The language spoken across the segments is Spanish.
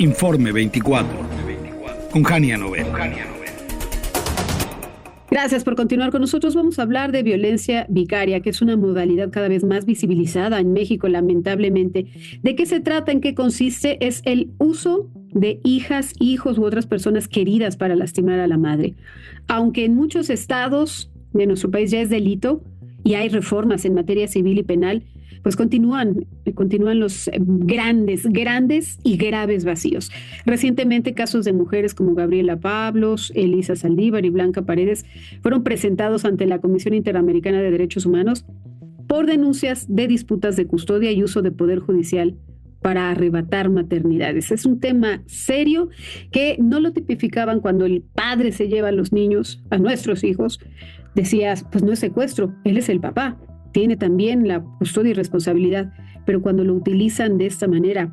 Informe 24, con Jania Novel. Gracias por continuar con nosotros. Vamos a hablar de violencia vicaria, que es una modalidad cada vez más visibilizada en México, lamentablemente. ¿De qué se trata? ¿En qué consiste? Es el uso de hijas, hijos u otras personas queridas para lastimar a la madre. Aunque en muchos estados de nuestro país ya es delito y hay reformas en materia civil y penal, pues continúan los grandes y graves vacíos. Recientemente casos de mujeres como Gabriela Pablos, Elisa Saldívar y Blanca Paredes fueron presentados ante la Comisión Interamericana de Derechos Humanos por denuncias de disputas de custodia y uso de poder judicial para arrebatar maternidades. Es un tema serio que no lo tipificaban cuando el padre se lleva a los niños, a nuestros hijos. Decías, pues no es secuestro, él es el papá. Tiene también la custodia y responsabilidad, pero cuando lo utilizan de esta manera,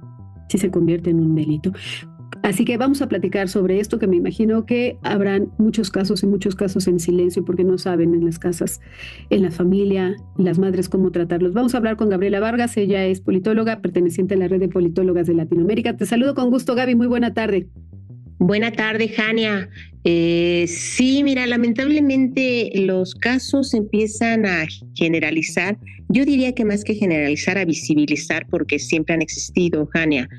sí se convierte en un delito. Así que vamos a platicar sobre esto, que me imagino que habrán muchos casos en silencio, porque no saben en las casas, en la familia, las madres, cómo tratarlos. Vamos a hablar con Gabriela Vargas, ella es politóloga, perteneciente a la Red de Politólogas de Latinoamérica. Te saludo con gusto, Gaby, muy buena tarde. Buena tarde, Jania. Sí, mira, lamentablemente los casos empiezan a generalizar. Yo diría que más que generalizar, a visibilizar, porque siempre han existido, Jania.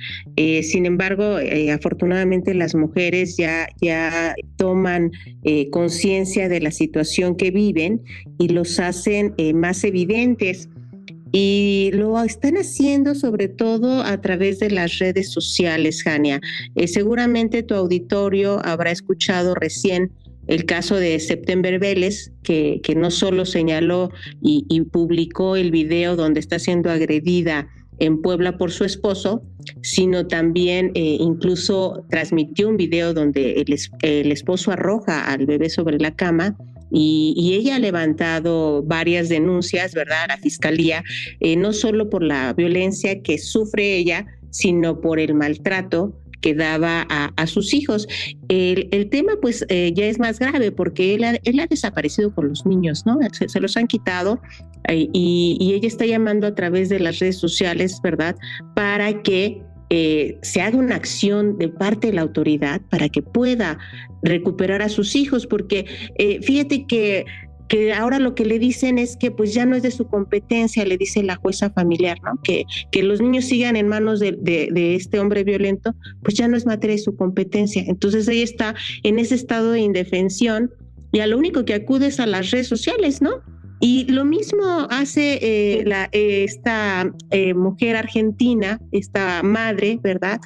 Sin embargo, afortunadamente las mujeres ya toman conciencia de la situación que viven y los hacen más evidentes. Y lo están haciendo sobre todo a través de las redes sociales, Jania. Seguramente tu auditorio habrá escuchado recién el caso de September Vélez, que no solo señaló y publicó el video donde está siendo agredida en Puebla por su esposo, sino también incluso transmitió un video donde el esposo arroja al bebé sobre la cama. Y ella ha levantado varias denuncias, ¿verdad?, a la fiscalía, no solo por la violencia que sufre ella, sino por el maltrato que daba a sus hijos. El tema pues ya es más grave, porque él ha desaparecido con los niños, ¿no? Se los han quitado, y ella está llamando a través de las redes sociales, ¿verdad?, para que se haga una acción de parte de la autoridad para que pueda recuperar a sus hijos, porque fíjate que ahora lo que le dicen es que pues ya no es de su competencia, le dice la jueza familiar, ¿no? Que los niños sigan en manos de este hombre violento, pues ya no es materia de su competencia. Entonces ella está en ese estado de indefensión y a lo único que acude es a las redes sociales, ¿no? Y lo mismo hace esta mujer argentina, esta madre, ¿verdad?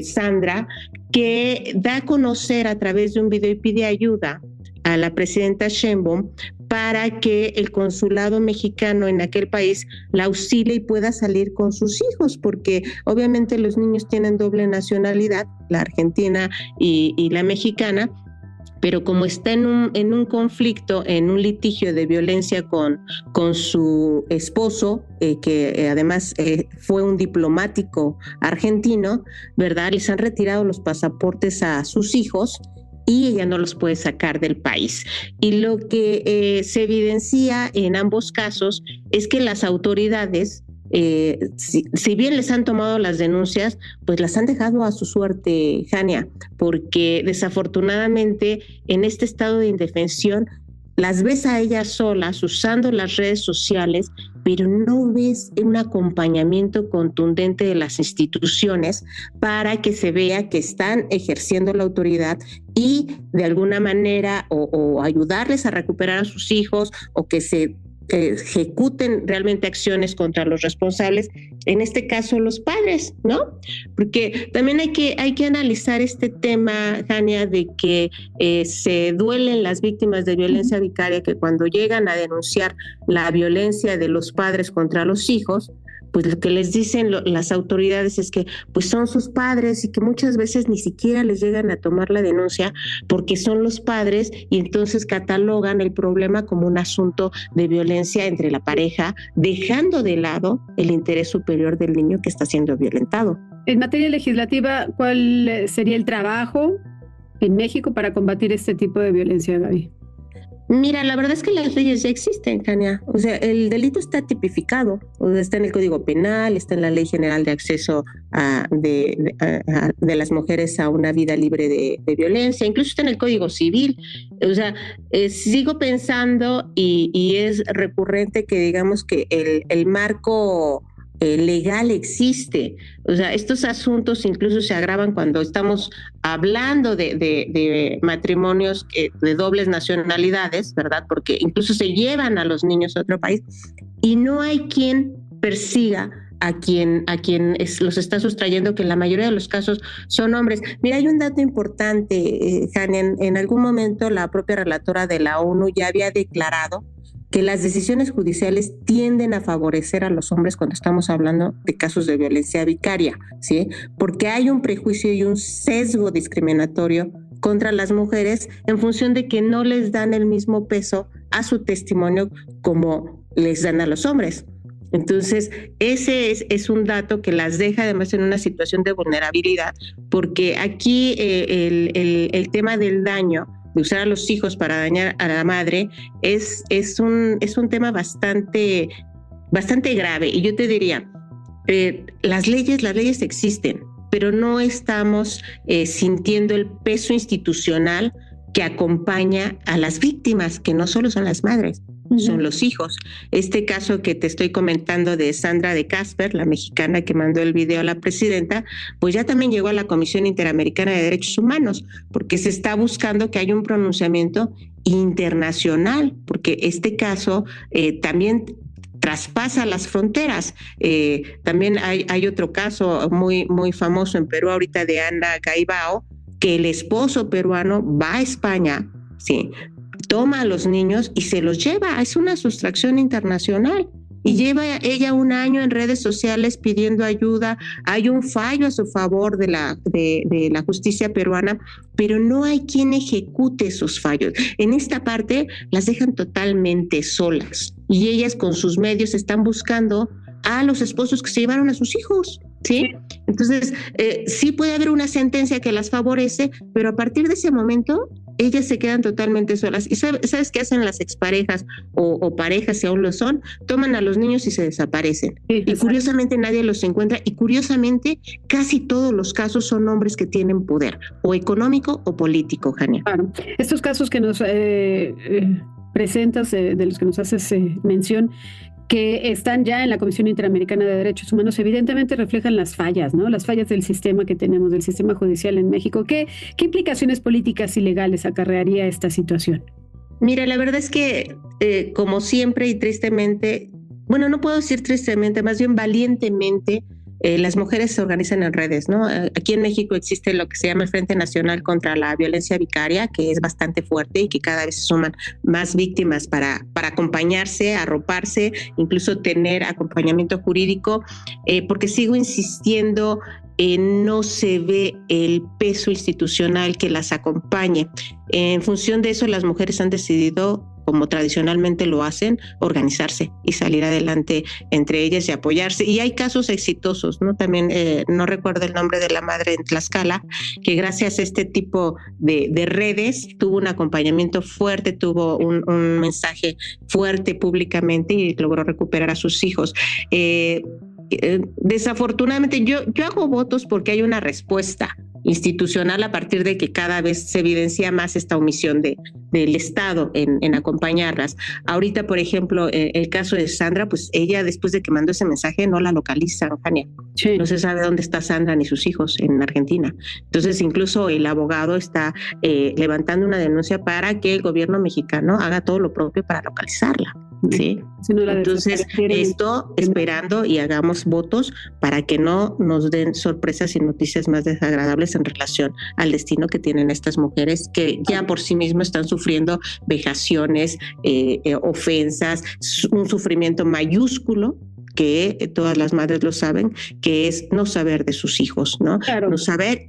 Sandra, que da a conocer a través de un video y pide ayuda a la presidenta Sheinbaum para que el consulado mexicano en aquel país la auxilie y pueda salir con sus hijos, porque obviamente los niños tienen doble nacionalidad, la argentina y la mexicana, pero como está en un conflicto, en un litigio de violencia con su esposo, que además fue un diplomático argentino, ¿verdad? Les han retirado los pasaportes a sus hijos y ella no los puede sacar del país. Y lo que se evidencia en ambos casos es que las autoridades, si bien les han tomado las denuncias, pues las han dejado a su suerte, Jania, porque desafortunadamente en este estado de indefensión las ves a ellas solas usando las redes sociales, pero no ves un acompañamiento contundente de las instituciones para que se vea que están ejerciendo la autoridad y de alguna manera o ayudarles a recuperar a sus hijos, o que se ejecuten realmente acciones contra los responsables, en este caso los padres, ¿no? Porque también hay que analizar este tema, Jania, de que se duelen las víctimas de violencia vicaria, que cuando llegan a denunciar la violencia de los padres contra los hijos, pues lo que les dicen las autoridades es que pues son sus padres, y que muchas veces ni siquiera les llegan a tomar la denuncia porque son los padres, y entonces catalogan el problema como un asunto de violencia entre la pareja, dejando de lado el interés superior del niño que está siendo violentado. En materia legislativa, ¿cuál sería el trabajo en México para combatir este tipo de violencia, Gaby? Mira, la verdad es que las leyes ya existen, Tania. O sea, el delito está tipificado, o sea, está en el Código Penal, está en la Ley General de Acceso de las mujeres a una vida libre de violencia, incluso está en el Código Civil. O sea, sigo pensando y es recurrente que digamos que el marco legal existe. O sea, estos asuntos incluso se agravan cuando estamos hablando de matrimonios de dobles nacionalidades, ¿verdad? Porque incluso se llevan a los niños a otro país y no hay quien persiga a quien los está sustrayendo, que en la mayoría de los casos son hombres. Mira, hay un dato importante, Jania, en algún momento la propia relatora de la ONU ya había declarado que las decisiones judiciales tienden a favorecer a los hombres cuando estamos hablando de casos de violencia vicaria, ¿sí? Porque hay un prejuicio y un sesgo discriminatorio contra las mujeres en función de que no les dan el mismo peso a su testimonio como les dan a los hombres. Entonces, ese es un dato que las deja además en una situación de vulnerabilidad, porque aquí el tema del daño, de usar a los hijos para dañar a la madre, es un tema bastante grave. Y yo te diría, las leyes existen, pero no estamos sintiendo el peso institucional que acompaña a las víctimas, que no solo son las madres, son los hijos. Este caso que te estoy comentando de Sandra de Casper, la mexicana que mandó el video a la presidenta, pues ya también llegó a la Comisión Interamericana de Derechos Humanos, porque se está buscando que haya un pronunciamiento internacional, porque este caso también traspasa las fronteras. También hay otro caso muy famoso en Perú ahorita de Ana Gaibao, que el esposo peruano va a España, sí, toma a los niños y se los lleva. Es una sustracción internacional. Y lleva ella un año en redes sociales pidiendo ayuda. Hay un fallo a su favor de la justicia peruana, pero no hay quien ejecute esos fallos. En esta parte las dejan totalmente solas y ellas con sus medios están buscando a los esposos que se llevaron a sus hijos. ¿Sí? Entonces, sí puede haber una sentencia que las favorece, pero a partir de ese momento ellas se quedan totalmente solas. ¿Y sabes qué hacen las exparejas o parejas, si aún lo son? Toman a los niños y se desaparecen. Sí, y curiosamente nadie los encuentra, y curiosamente casi todos los casos son hombres que tienen poder, o económico o político, Jania. Claro. Estos casos que nos presentas, de los que nos haces mención, que están ya en la Comisión Interamericana de Derechos Humanos, evidentemente reflejan las fallas, ¿no? Las fallas del sistema que tenemos, del sistema judicial en México. ¿Qué implicaciones políticas y legales acarrearía esta situación? Mira, la verdad es que, como siempre y tristemente, bueno, no puedo decir tristemente, más bien valientemente, las mujeres se organizan en redes, ¿no? Aquí en México existe lo que se llama el Frente Nacional contra la Violencia Vicaria, que es bastante fuerte y que cada vez se suman más víctimas para acompañarse, arroparse, incluso tener acompañamiento jurídico, porque sigo insistiendo, no se ve el peso institucional que las acompañe. En función de eso, las mujeres han decidido, como tradicionalmente lo hacen, organizarse y salir adelante entre ellas y apoyarse. Y hay casos exitosos, ¿no? También no recuerdo el nombre de la madre en Tlaxcala, que gracias a este tipo de redes tuvo un acompañamiento fuerte, tuvo un mensaje fuerte públicamente y logró recuperar a sus hijos. Desafortunadamente yo hago votos porque hay una respuesta institucional a partir de que cada vez se evidencia más esta omisión del Estado en acompañarlas. Ahorita, por ejemplo, el caso de Sandra, pues ella después de que mandó ese mensaje no la localizan, Jania. Sí. No se sabe dónde está Sandra ni sus hijos en Argentina. Entonces, incluso el abogado está levantando una denuncia para que el gobierno mexicano haga todo lo propio para localizarla. ¿Sí? Si no, entonces, esto esperando y hagamos votos para que no nos den sorpresas y noticias más desagradables en relación al destino que tienen estas mujeres, que ya por sí mismas están sufriendo vejaciones, ofensas, un sufrimiento mayúsculo que todas las madres lo saben, que es no saber de sus hijos, ¿no? Claro. No saber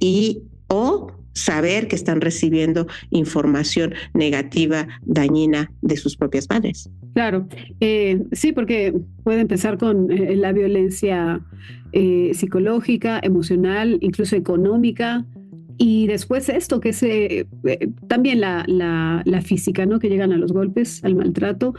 o saber que están recibiendo información negativa, dañina de sus propias madres. Claro, sí, porque puede empezar con la violencia psicológica, emocional, incluso económica, Y después esto, que es también la física, ¿no? Que llegan a los golpes, al maltrato,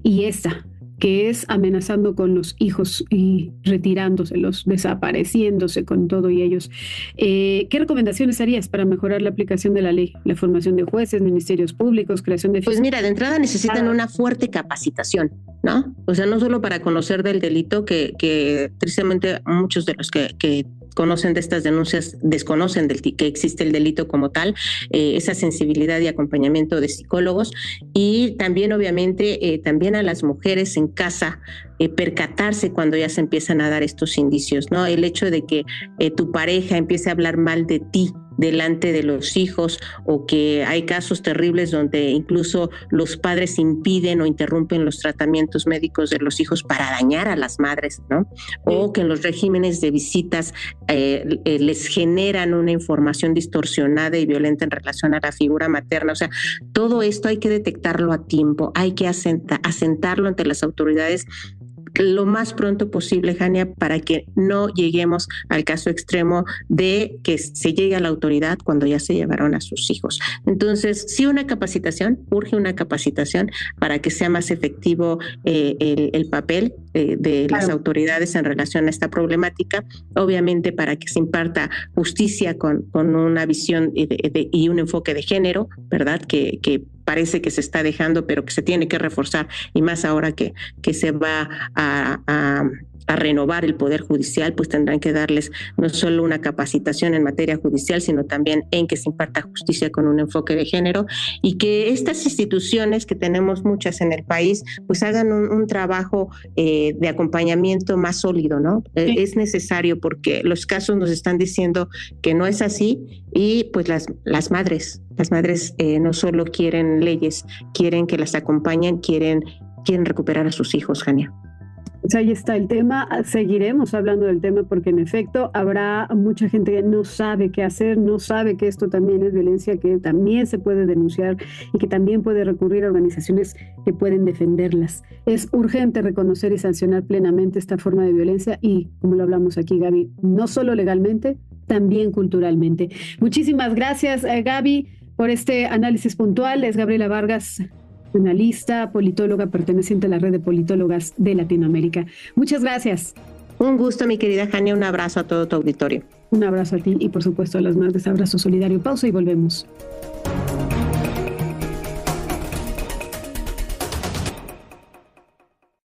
y esta, que es amenazando con los hijos y retirándoselos, desapareciéndose con todo y ellos. ¿Qué recomendaciones harías para mejorar la aplicación de la ley? La formación de jueces, ministerios públicos, creación de... Pues mira, de entrada necesitan una fuerte capacitación, ¿no? O sea, no solo para conocer del delito, que tristemente muchos de los que conocen de estas denuncias desconocen que existe el delito como tal, esa sensibilidad y acompañamiento de psicólogos, y también obviamente también a las mujeres en casa, percatarse cuando ya se empiezan a dar estos indicios, ¿no? El hecho de que tu pareja empiece a hablar mal de ti delante de los hijos, o que hay casos terribles donde incluso los padres impiden o interrumpen los tratamientos médicos de los hijos para dañar a las madres, ¿no? O que en los regímenes de visitas les generan una información distorsionada y violenta en relación a la figura materna. O sea, todo esto hay que detectarlo a tiempo, hay que asentarlo ante las autoridades lo más pronto posible, Jania, para que no lleguemos al caso extremo de que se llegue a la autoridad cuando ya se llevaron a sus hijos. Entonces, sí, urge una capacitación para que sea más efectivo el papel de las autoridades en relación a esta problemática, obviamente para que se imparta justicia con una visión y un enfoque de género, ¿verdad? Que parece que se está dejando, pero que se tiene que reforzar, y más ahora que se va a renovar el Poder Judicial, pues tendrán que darles no solo una capacitación en materia judicial, sino también en que se imparta justicia con un enfoque de género, y que estas instituciones, que tenemos muchas en el país, pues hagan un trabajo de acompañamiento más sólido, ¿no? Sí. Es necesario, porque los casos nos están diciendo que no es así, y pues las madres no solo quieren leyes, quieren que las acompañen, quieren recuperar a sus hijos, Jania. Pues ahí está el tema, seguiremos hablando del tema, porque en efecto habrá mucha gente que no sabe qué hacer, no sabe que esto también es violencia, que también se puede denunciar y que también puede recurrir a organizaciones que pueden defenderlas. Es urgente reconocer y sancionar plenamente esta forma de violencia, y como lo hablamos aquí, Gaby, no solo legalmente, también culturalmente. Muchísimas gracias, Gaby, por este análisis puntual. Es Gabriela Vargas, analista, politóloga perteneciente a la red de politólogas de Latinoamérica. Muchas gracias. Un gusto, mi querida Jania. Un abrazo a todo tu auditorio. Un abrazo a ti y, por supuesto, a las madres. Abrazo solidario. Pausa y volvemos.